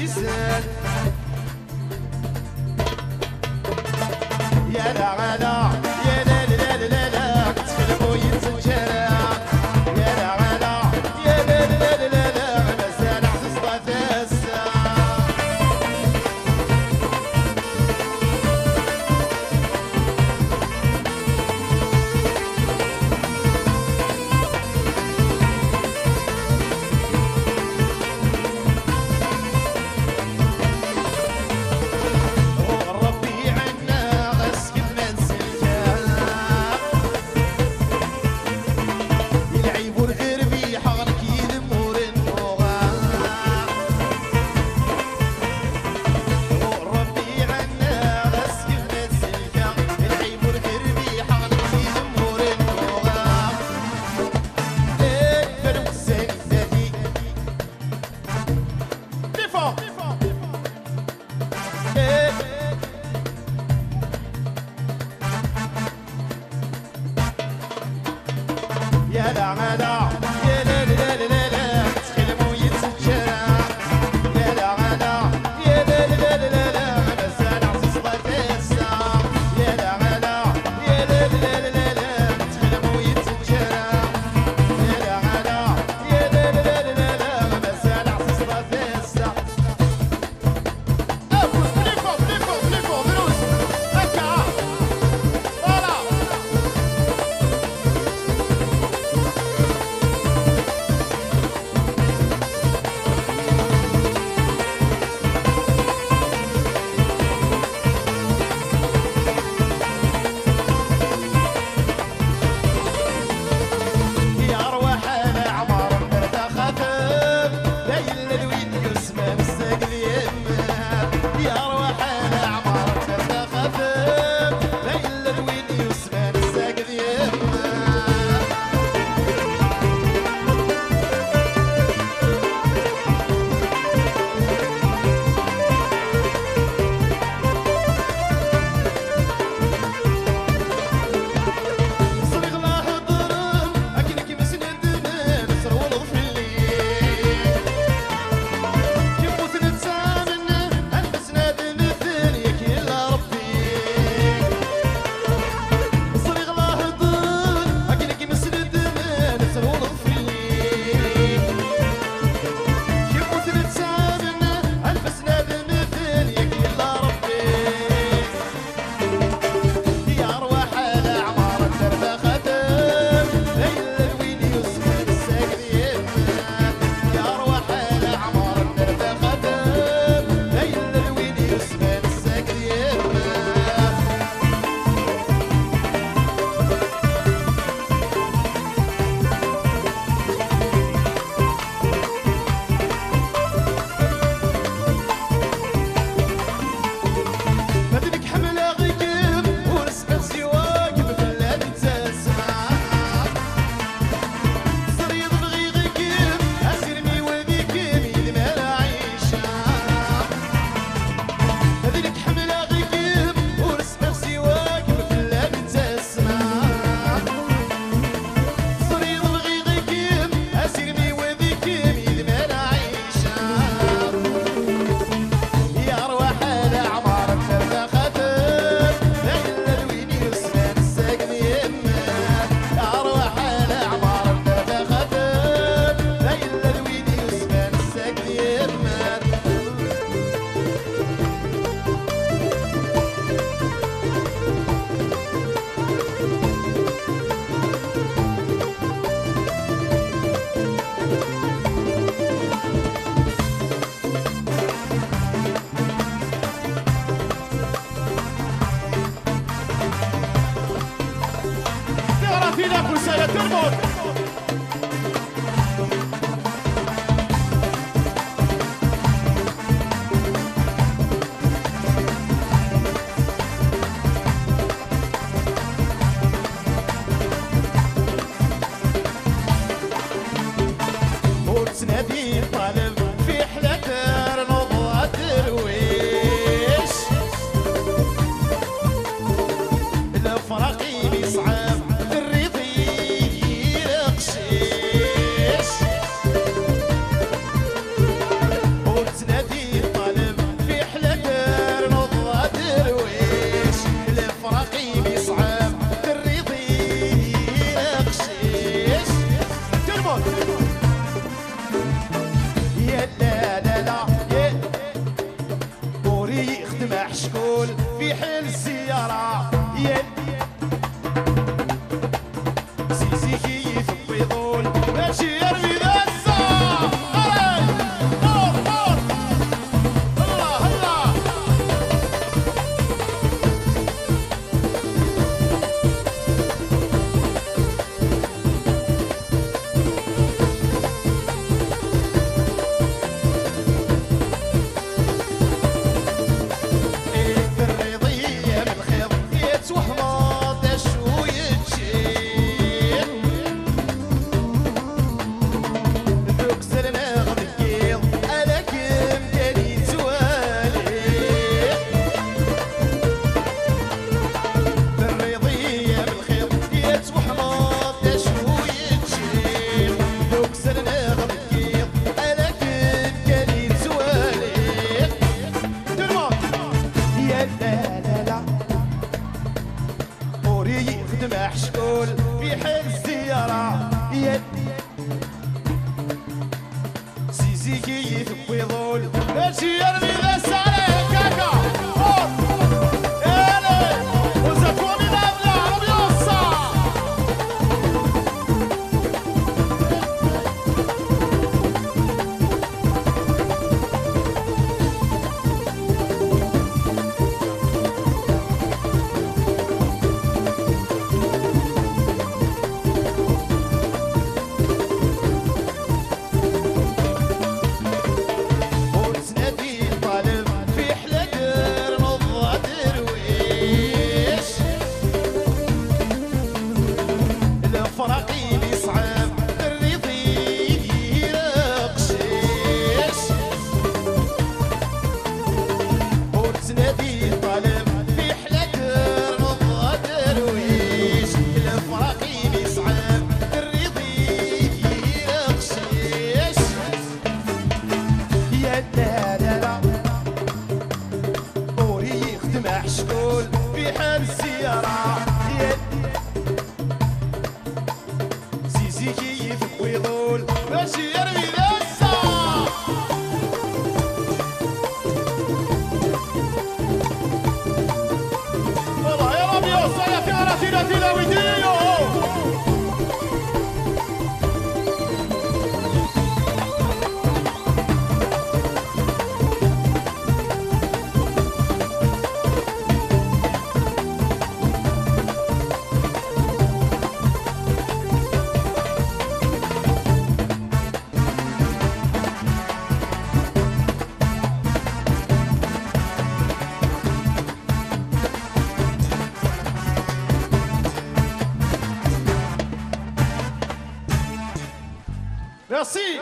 عزيزان يا لا غلا يا لا لا لا لا لا تخلبوا يتسجرا يا لا غلا يا لا لا لا لا لا مازال عزيز ضفاسا يا لا غلا يا لا لا لا لا لا تخلبوا يتسجرا يا لا غلا يا لا لا لا لا لا مازال عزيز ضفاسا يا لا غلا يا لا لا لا لا لا تخلبوا يتسجرا يا لا غلا يا لا لا لا لا لا مازال عزيز ضفاسا افوز بليفو بليفو بليفو دروس هكا فوالا يا أرواح الأعمار مرتا خفف ليل الوين يسمى مستقل يمه يا أرواح الأعمار مرتا خفف ليل الوين يسمى مستقل يمه صريغ لا حضرم أكنك مسندنا نصر والغف الليل كيف وثنت سامنا شكون في حال السيارة يا سيسي كيف بيضول ماشي يرمي ذا الساعة طور طور هلا هلا دمع شكول في حال السيارة سيسي كيف بيضول ماشي يرمي بس عليه كاكا الي وزفوني نابلة ربيوصة شكول في حال السيارة سيسي كيف ويضول ماشي يرمي لسه والله يا ربي وصل في عرفتنا تلاويديو Merci.